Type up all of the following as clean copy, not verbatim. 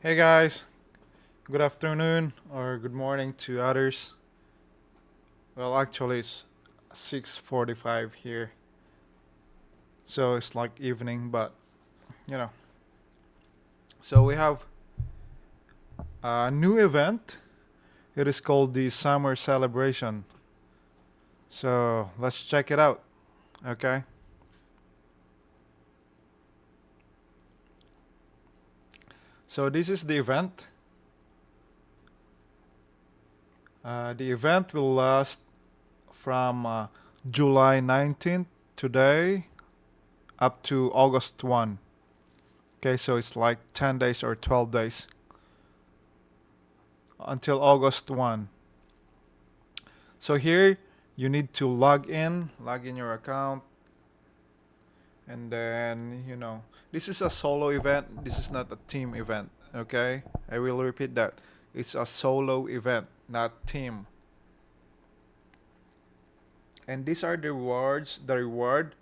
Hey guys, good afternoon or good morning to others. Well, actually it's 6:45 here. So it's like evening, but you know. So we have a new event. It is called the Summer Celebration. So, let's check it out, okay? So this is the event. The event will last from July 19th today up to August 1. Okay, so it's like 10 days or 12 days until August 1. So here you need to log in your account, and then, this is a solo event. This is not a team event, okay? I will repeat that. It's a solo event, not team. And these are the rewards. The reward,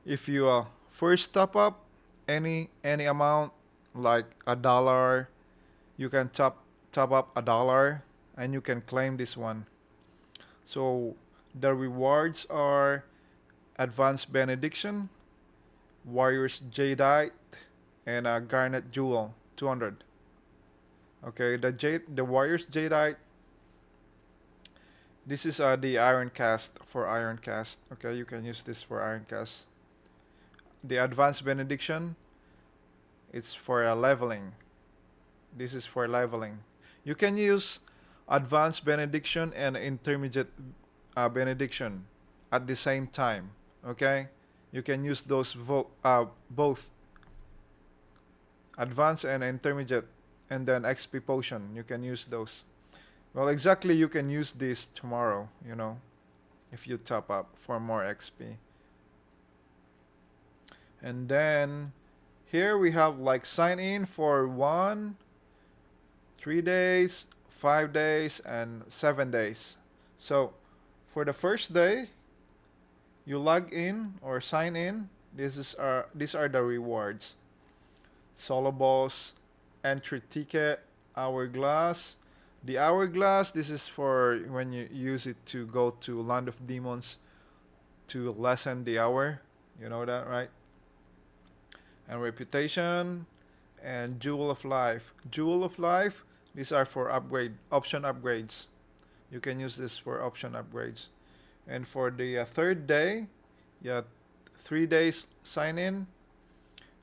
if you first top up any amount like $1, you can top up $1 and you can claim this one. So the rewards are Advanced Benediction, Warriors Jadeite, and a Garnet Jewel, 200. Okay, the Warriors Jadeite. This is the Iron Cast for Iron Cast. Okay, you can use this for Iron Cast. The Advanced Benediction, it's for leveling. This is for leveling. You can use Advanced Benediction and Intermediate Benediction at the same time. Okay, you can use those both advanced and intermediate, and then XP potion. You can use those. Well, exactly, you can use this tomorrow, if you top up for more XP. And then here we have like sign in for 3 days, 5 days, and 7 days. So for the first day, you log in or sign in. These are the rewards. Solo boss, entry ticket, hourglass. The hourglass, this is for when you use it to go to Land of Demons to lessen the hour. You know that, right? And reputation and jewel of life. Jewel of life, these are for option upgrades. You can use this for option upgrades. And for the third day, yeah, 3 days sign in.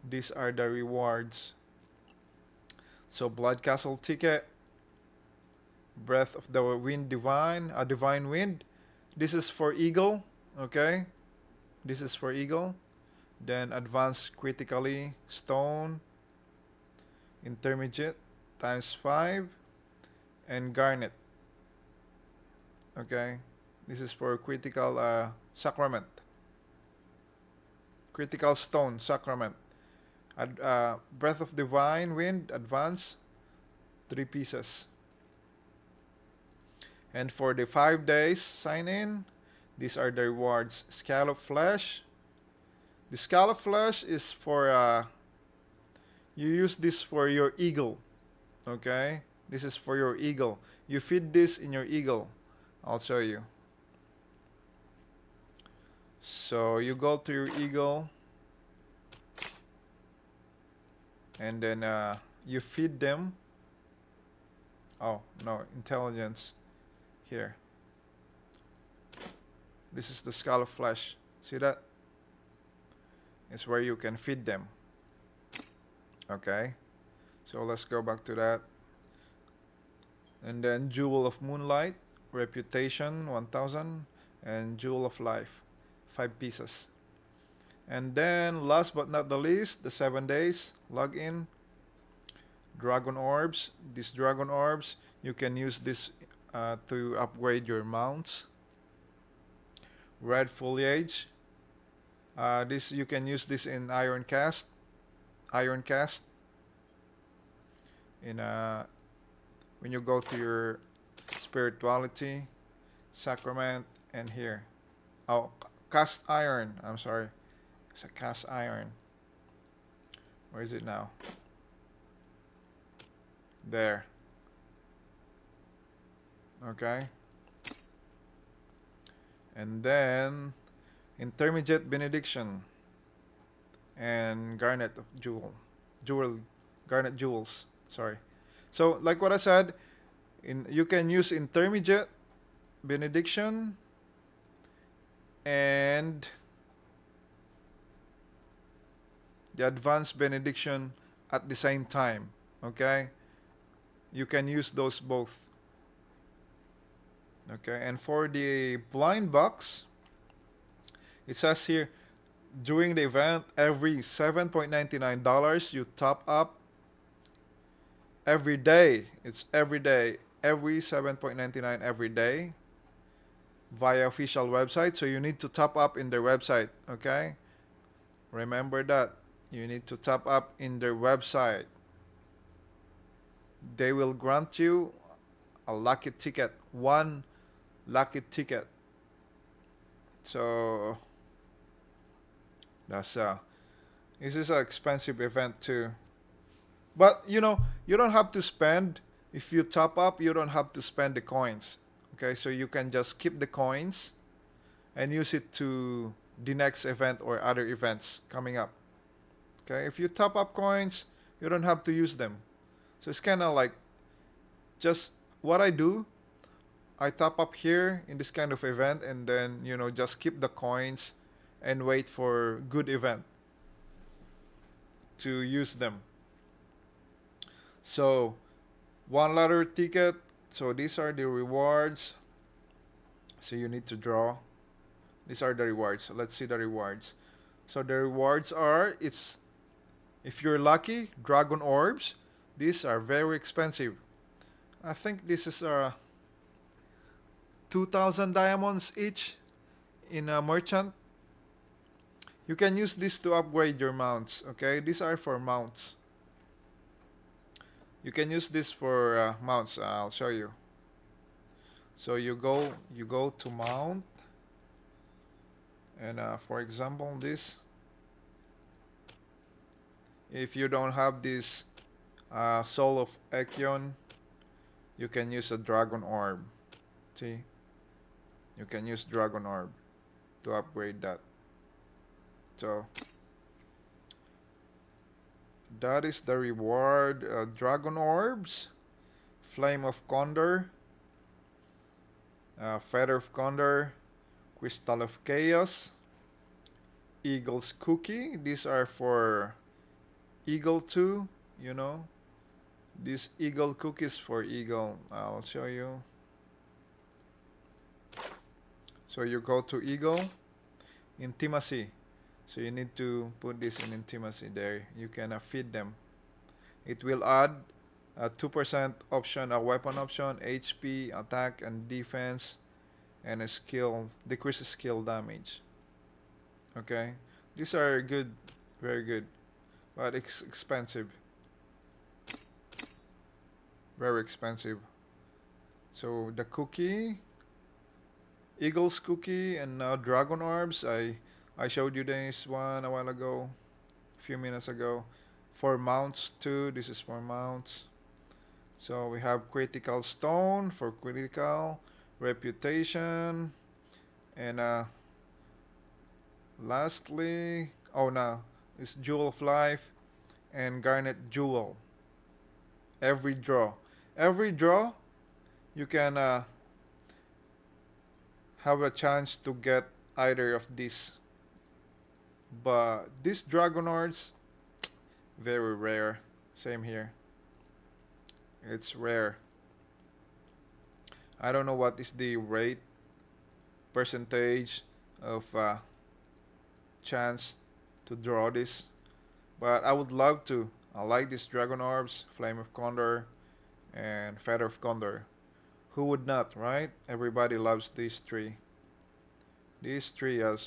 These are the rewards. So Blood Castle ticket, Breath of the Wind Divine, a Divine Wind. This is for Eagle, okay? This is for Eagle. Then Advanced Critically, Stone, Intermediate, times 5, and Garnet, okay? This is for Critical Sacrament. Critical Stone, Sacrament. Breath of Divine Wind, Advance, 3 pieces. And for the 5 days sign in, these are the rewards. Scallop Flesh. The Scallop Flesh is for, you use this for your eagle. Okay? This is for your eagle. You feed this in your eagle. I'll show you. So you go to your eagle, and then you feed them. Oh, no, intelligence. Here. This is the Scallop Flesh. See that? It's where you can feed them. Okay, so let's go back to that. And then Jewel of Moonlight, Reputation 1000, and Jewel of Life, 5 pieces. And then last but not the least, the 7 days log in. Dragon Orbs. These Dragon Orbs, you can use this to upgrade your mounts. Red Foliage. This you can use this in Iron Cast. Iron Cast. In when you go to your spirituality, sacrament, and here. Oh, cast iron. I'm sorry. It's a cast iron. Where is it now? There. Okay. And then intermediate benediction and garnet of jewel, garnet jewels. Sorry. So like what I said, you can use intermediate benediction and the advanced benediction at the same time. Okay, you can use those both. Okay, and for the blind box, it says here during the event, every $7.99 you top up every day. It's every day, every 7.99 every day via official website. So you need to top up in their website. Okay, remember that you need to top up in their website. They will grant you a lucky ticket, one lucky ticket. So that's this is an expensive event too. But you don't have to spend if you top up. You don't have to spend the coins. Okay, so you can just keep the coins and use it to the next event or other events coming up. Okay, if you top up coins, you don't have to use them. So it's kind of like just what I do. I top up here in this kind of event and then just keep the coins and wait for good event to use them. So one lottery ticket. So these are the rewards. So you need to draw. These are the rewards. So let's see the rewards. So the rewards are it's if you're lucky, dragon orbs. These are very expensive. I think this is 2,000 diamonds each in a merchant. You can use this to upgrade your mounts. Okay, these are for mounts. You can use this for mounts. I'll show you. So you go to mount, and for example, this. If you don't have this Soul of Echion, you can use a Dragon Orb. See, you can use Dragon Orb to upgrade that. So that is the reward. Dragon Orbs, Flame of Condor, Feather of Condor, Crystal of Chaos, Eagle's Cookie. These are for Eagle too, These Eagle cookies for Eagle. I'll show you. So you go to Eagle, Intimacy. So you need to put this in Intimacy there. You can feed them. It will add a 2% option, a weapon option, HP, attack, and defense, and a skill, decreases skill damage. Okay? These are good, very good, but it's expensive. Very expensive. So the cookie, Eagle's Cookie, and now Dragon Orbs. I showed you this one a while ago, a few minutes ago. For mounts too, this is for mounts. So we have Critical Stone for critical, Reputation, and lastly, oh no, it's Jewel of Life and Garnet Jewel. Every draw, you can have a chance to get either of these. But these Dragonards, very rare. Same here. It's rare. I don't know what is the rate percentage of chance to draw this, but I would love to. I like these Dragon Orbs, Flame of Condor, and Feather of Condor. Who would not, right? Everybody loves these three. These three are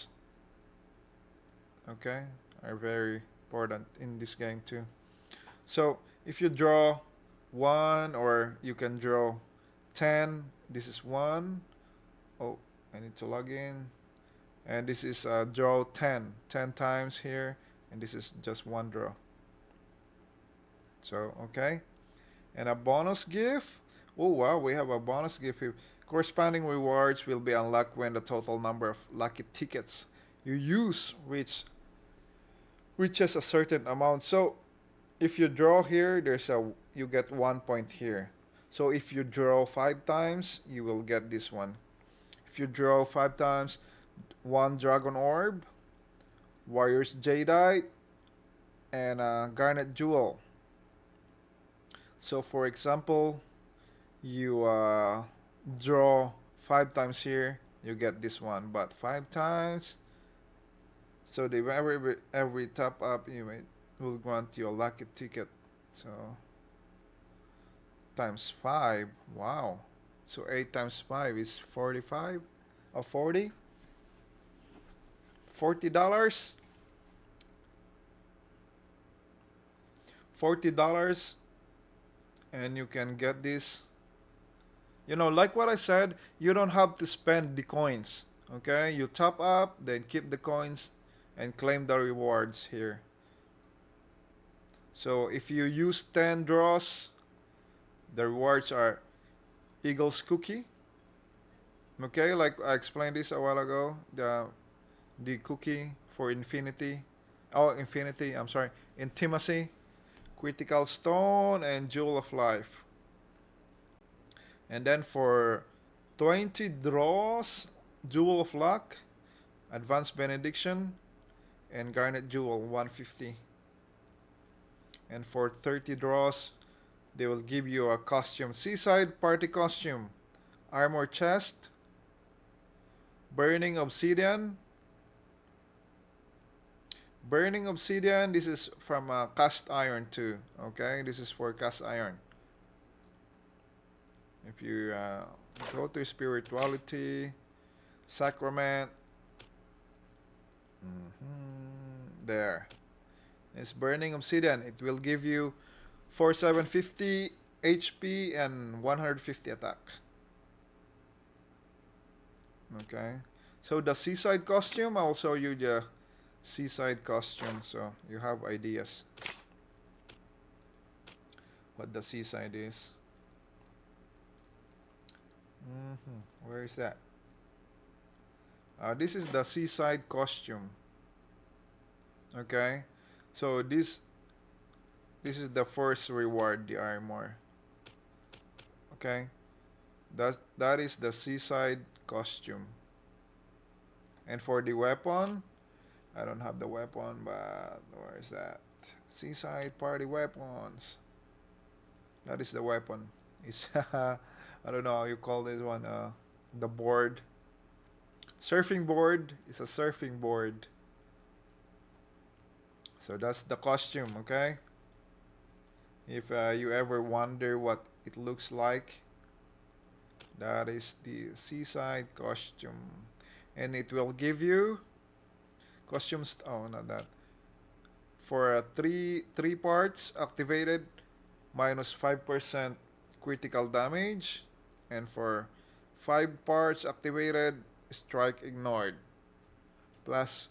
very important in this game too. So if you draw one, or you can draw 10, this is one. Oh, I need to log in. And this is draw 10 times here, and this is just one draw. So okay, And a bonus gift. Oh wow, we have a bonus gift here. Corresponding rewards will be unlocked when the total number of lucky tickets you use reaches a certain amount. So if you draw here, you get 1 point here. So if you draw 5 times, you will get this one. If you draw 5 times, one dragon orb, warrior's jadeite, and a garnet jewel. So for example, you draw 5 times here, you get this one. But 5 times, so the every top up you will grant you a lucky ticket. So times 5, wow. So 8 times 5 is 45 or 40. $40. $40, and you can get this. Like what I said, you don't have to spend the coins. Okay, you top up, then keep the coins, and claim the rewards here. So if you use 10 draws, the rewards are Eagle's Cookie. Okay, like I explained this a while ago, the cookie for infinity. Oh, infinity, I'm sorry. Intimacy, critical stone, and jewel of life. And then for 20 draws, jewel of luck, advanced benediction, and garnet jewel 150. And for 30 draws, they will give you a costume, seaside party costume, armor chest, burning obsidian. Burning obsidian, this is from cast iron too. Okay, this is for cast iron. If you go to spirituality, sacrament, there. It's burning obsidian. It will give you 4750 HP and 150 attack. Okay. So the seaside costume, I'll show you the seaside costume so you have ideas what the seaside is. Where is that? This is the seaside costume. Okay, so this is the first reward, the armor. Okay, that is the seaside costume. And for the weapon, I don't have the weapon, but where is that? Seaside party weapons. That is the weapon. It's I don't know how you call this one. The board. Surfing board is a surfing board. So that's the costume, okay? If you ever wonder what it looks like, that is the seaside costume. And it will give you costumes. Oh, not that. For three parts activated, minus 5% critical damage. And for 5 parts activated, strike ignored, plus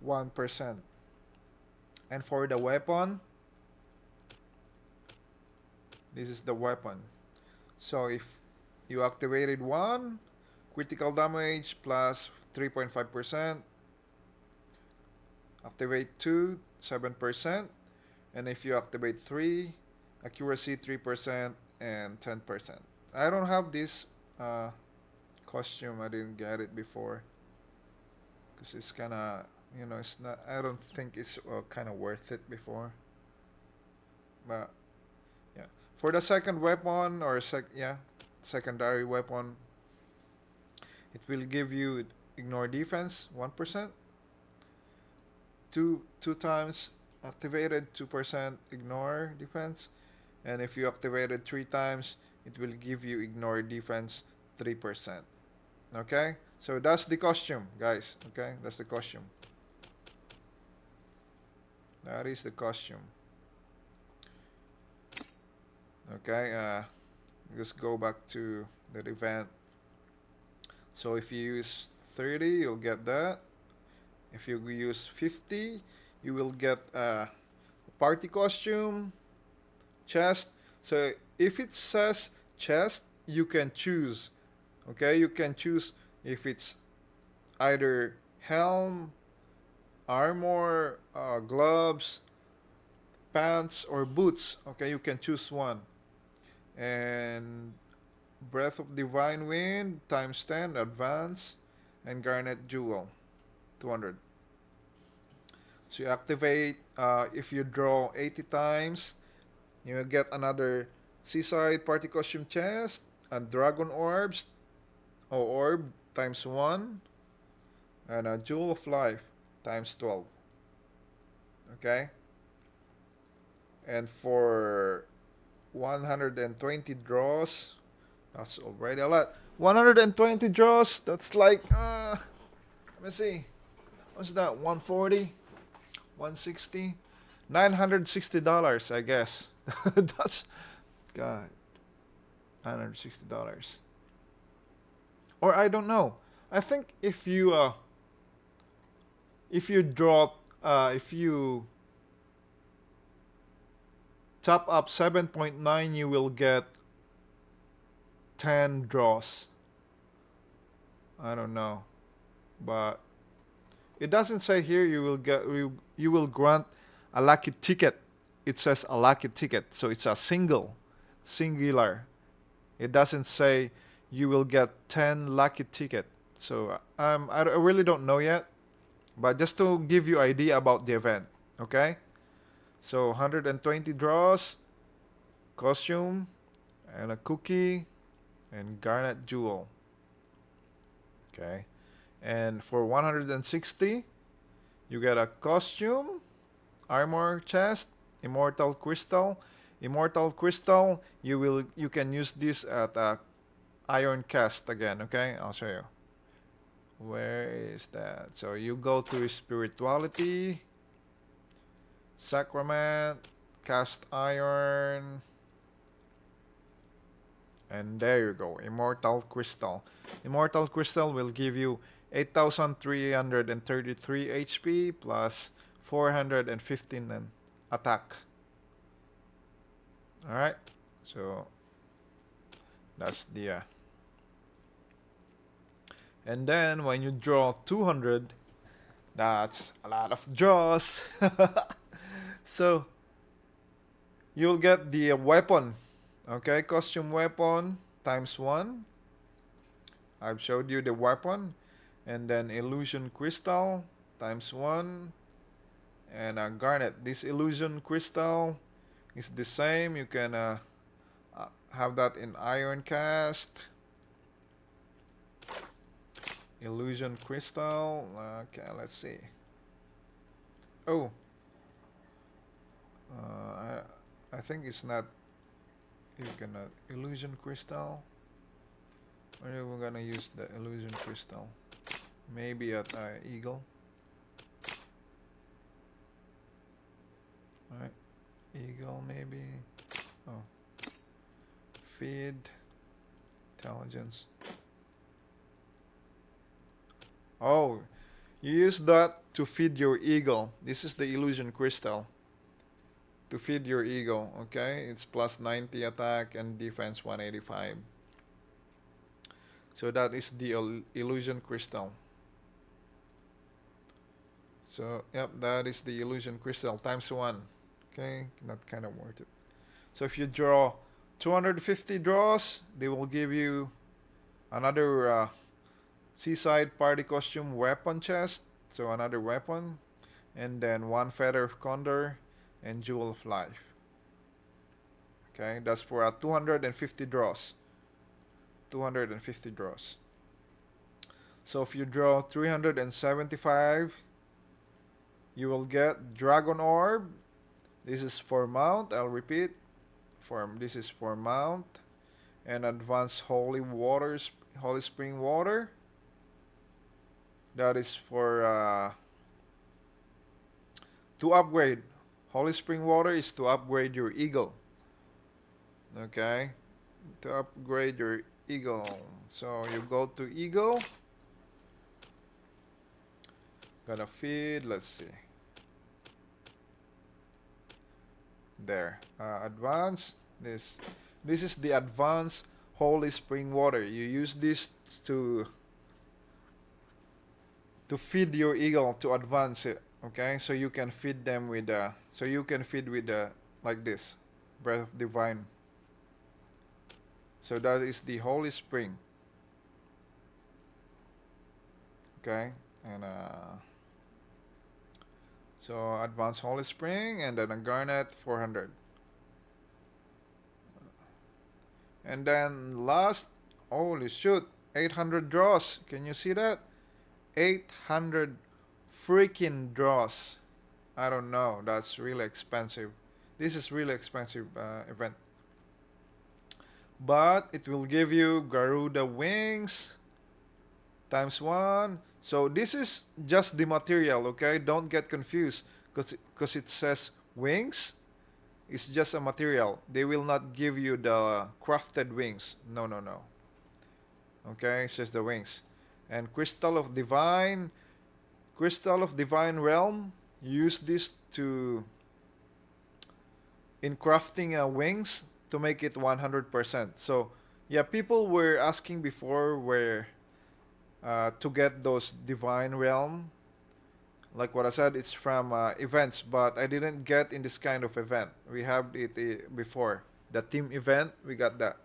1%. And for the weapon, this is the weapon. So if you activated 1, critical damage plus 3.5%. Activate 2, 7%. And if you activate 3, accuracy 3% and 10%. I don't have this costume. I didn't get it before. Because it's kind of, it's not, I don't think it's kind of worth it before. But, yeah. For the second weapon, or secondary weapon, it will give you ignore defense 1%. Two times activated, 2% ignore defense. And if you activated 3 times, it will give you ignore defense 3%. Okay? So that's the costume, guys. Okay? That's the costume. That is the costume. Okay? Just go back to the event. So if you use 30, you'll get that. If you use 50, you will get a party costume, chest. So if it says chest, you can choose. Okay, you can choose if it's either helm, armor, gloves, pants, or boots. Okay, you can choose one. And Breath of Divine Wind times 10, advance, and Garnet Jewel 200. So you activate, if you draw 80 times, you will get another Seaside Party Costume chest, and Dragon Orbs, or Orb times 1, and a Jewel of Life times 12. Okay? And for 120 draws, that's already a lot. 120 draws, that's like, let me see. What's that? 140? 160? $960, I guess. That's, God, $960. Or I don't know. I think if you draw, if you top up 7.9, you will get 10 draws. I don't know, but it doesn't say here you will grant a lucky ticket. It says a lucky ticket, so it's a singular. It doesn't say you will get 10 lucky ticket. So I really don't know yet, but just to give you idea about the event, okay? So 120 draws, costume, and a cookie, and garnet jewel. Okay. And for 160, you get a costume, armor chest, immortal crystal. Immortal crystal, you can use this at a iron cast again, okay? I'll show you. Where is that? So you go to spirituality, sacrament, cast iron, and there you go, Immortal Crystal. Immortal Crystal will give you 8,333 HP plus 415 attack. Alright, so that's the... And then when you draw 200, that's a lot of draws. So you'll get the weapon. Okay, costume weapon times 1. I've showed you the weapon. And then illusion crystal times 1. And garnet. This illusion crystal is the same. You can have that in iron cast. Illusion crystal. Okay, let's see. Oh. I think it's not. You can illusion crystal. Or we're gonna use the illusion crystal. Maybe at eagle. Alright. Eagle maybe. Oh. Feed. Intelligence. Oh. You use that to feed your eagle. This is the illusion crystal. To feed your eagle, okay? It's plus 90 attack and defense 185. So that is the illusion crystal. So, yep, that is the illusion crystal times 1. Okay, not kind of worth it. So if you draw 250 draws, they will give you another Seaside Party Costume weapon chest. So another weapon. And then 1 Feather of Condor and Jewel of Life. Okay, that's for 250 draws. 250 draws. So if you draw 375, you will get Dragon Orb. This is for mount. I'll repeat. This is for mount. And Advanced Holy Waters, Holy Spring Water. That is for to upgrade. Holy Spring Water is to upgrade your eagle. Okay? To upgrade your eagle. So you go to eagle. Gonna feed, let's see. There. Advance. This this is the advanced holy spring water. You use this to feed your eagle to advance it. Okay, so you can feed them with like this, breath of divine. So that is the holy spring. Okay, and so advanced holy spring, and then a garnet 400, and then last, holy shoot, 800 draws. Can you see that? 800 freaking draws. I don't know. That's really expensive. This is really expensive event. But it will give you Garuda wings times 1. So this is just the material, okay? Don't get confused because it says wings. It's just a material. They will not give you the crafted wings. No, no, no. Okay, it's just the wings. And Crystal of Divine Realm. Use this to in crafting wings to make it 100%. So yeah, people were asking before where to get those Divine Realm. Like what I said, it's from events, but I didn't get in this kind of event. We have it before. The team event, we got that.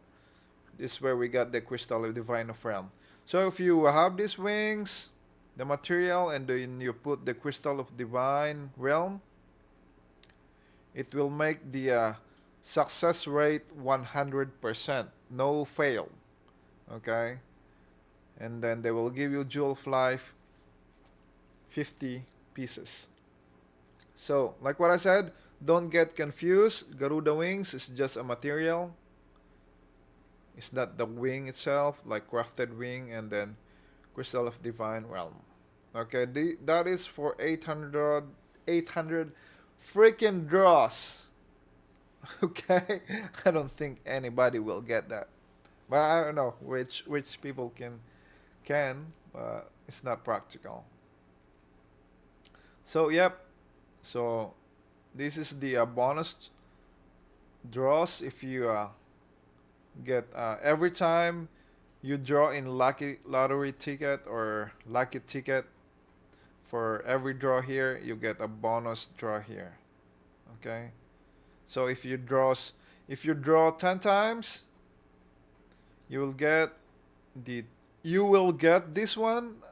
This is where we got the Crystal of Divine of Realm. So if you have these wings, the material, and then you put the Crystal of Divine Realm, it will make the success rate 100%. No fail. Okay? And then they will give you Jewel of Life 50 pieces. So, like what I said, don't get confused. Garuda wings is just a material. It's not the wing itself, like crafted wing and then Crystal of Divine Realm. Okay, that is for 800 freaking draws. Okay, I don't think anybody will get that, but I don't know which people can, but it's not practical. So yep, so this is the bonus draws if you get every time you draw in lucky lottery ticket or lucky ticket. For every draw here, you get a bonus draw here. Okay, so if you draw 10 times, you will get this one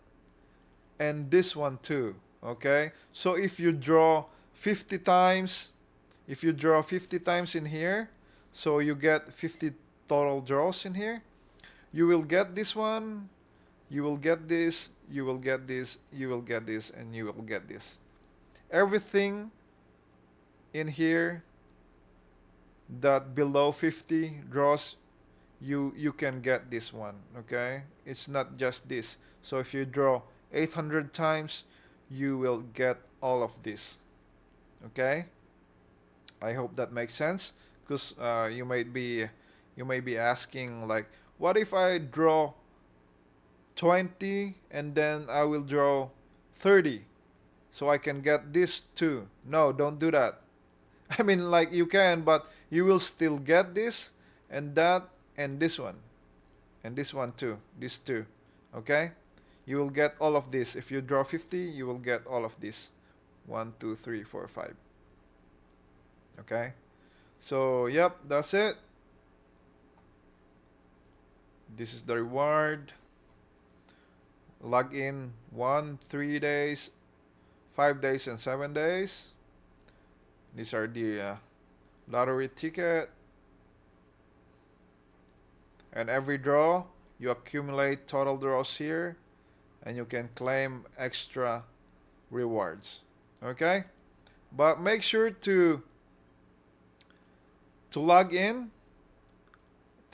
and this one too. Okay, so if you draw 50 times, in here, so you get 50 total draws in here. You will get this one, you will get this, you will get this, you will get this, and you will get this. Everything in here that below 50 draws, you can get this one. Okay, it's not just this. So if you draw 800 times, you will get all of this. Okay, I hope that makes sense, because you might be asking, like, what if I draw 20 and then I will draw 30 so I can get this too? No, don't do that. I mean, like, you can, but you will still get this and that and this one and this one too, these two. Okay, you will get all of this. If you draw 50, you will get all of this. 1 2 3 4 5. Okay, so yep, that's it. This is the reward. Log in 1, 3 days, 5 days, and 7 days. These are the lottery ticket. And every draw, you accumulate total draws here, and you can claim extra rewards. Okay? But make sure to log in,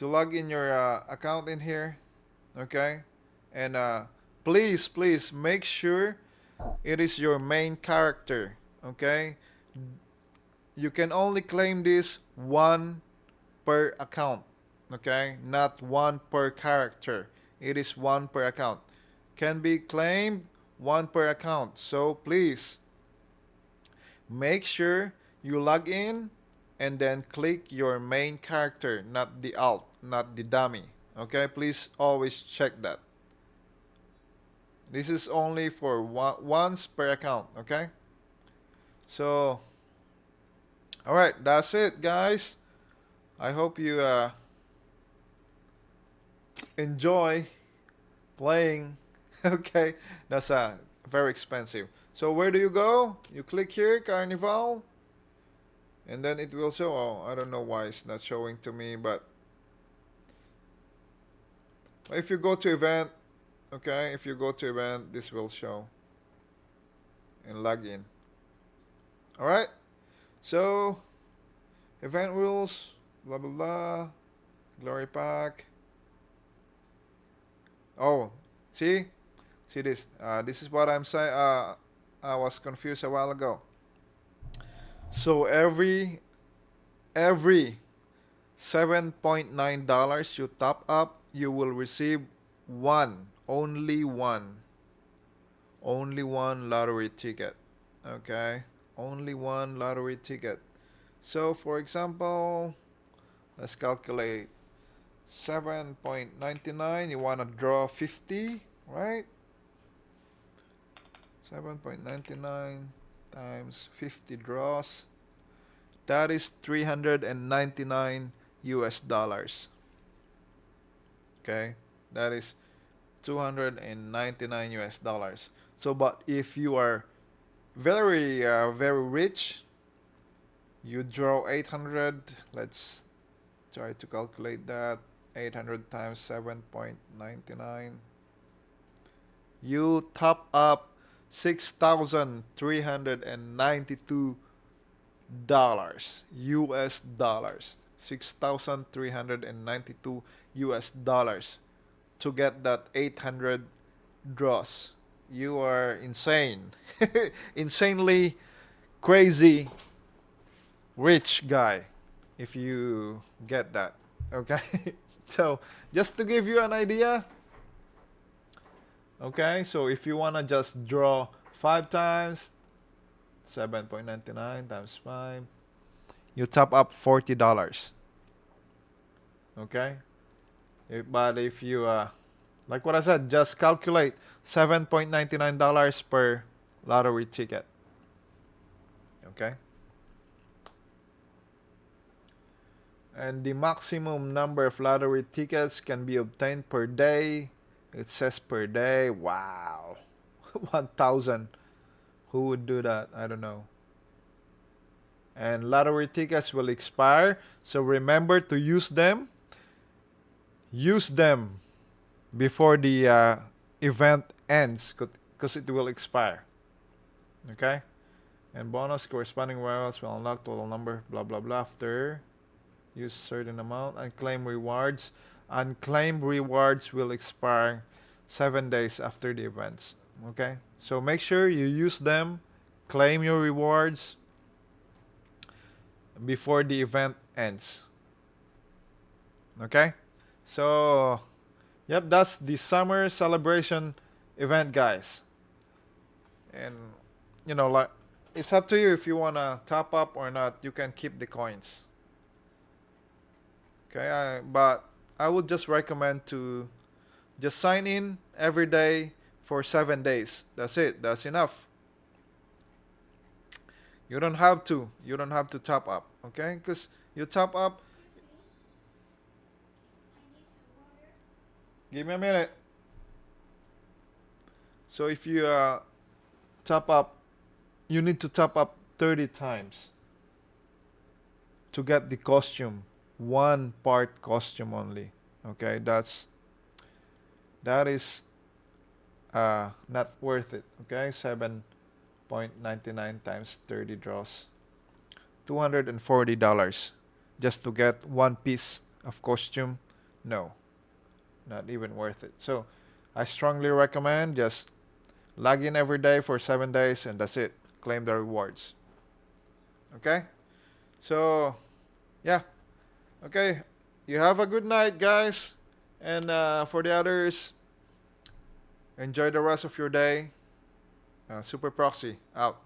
your account in here. Okay? And please make sure it is your main character. Okay, you can only claim this one per account. Okay, not one per character. It is one per account. Can be claimed one per account. So please make sure you log in and then click your main character, not the alt, not the dummy. Okay, please always check that. This is only for once per account. Okay, so all right, that's it, guys. I hope you enjoy playing. Okay, that's very expensive. So where do you go? You click here, Carnival, and then it will show. Oh, I don't know why it's not showing to me, but if you go to event, okay, if you go to event, this will show and log in. All right. So event rules, blah blah blah, glory pack. Oh, see this. This is what I'm saying. I was confused a while ago. So every $7.9 you top up, you will receive only one lottery ticket. Okay, only one lottery ticket. So for example, let's calculate 7.99. You want to draw 50, right? 7.99 times 50 draws. That is 399 US dollars. Okay, that is 299 US dollars. So, but if you are very rich, you draw 800. Let's try to calculate that. 800 times 7.99. You top up $6,392 US dollars. 6,392 US dollars to get that 800 draws. You are insane. Insanely crazy rich guy if you get that. Okay? So, just to give you an idea, okay? So, if you want to just draw 5 times, 7.99 times 5, you top up $40. Okay? But if you, like what I said, just calculate $7.99 per lottery ticket. Okay? And the maximum number of lottery tickets can be obtained per day. It says per day. Wow. 1,000. Who would do that? I don't know. And lottery tickets will expire. So remember to use them. Use them before the event ends because it will expire. Okay? And bonus corresponding rewards will unlock total number, blah, blah, blah, after use certain amount. Unclaimed rewards. Unclaimed rewards will expire 7 days after the events. Okay? So make sure you use them, claim your rewards before the event ends. Okay? So, yep, that's the summer celebration event, guys. And, you know, like, it's up to you if you want to top up or not. You can keep the coins. Okay? But I would just recommend to just sign in every day for 7 days. That's it. That's enough. You don't have to. You don't have to top up. Okay? Because you top up. Give me a minute. So if you top up, you need to top up 30 times to get the costume. One part costume only. Okay? That is not worth it. Okay? 7.99 times 30 draws. $240 just to get one piece of costume. No, not even worth it. So I strongly recommend just log in every day for 7 days and that's it. Claim the rewards. Okay? So, yeah. Okay. You have a good night, guys. And for the others, enjoy the rest of your day. Super Proxy out.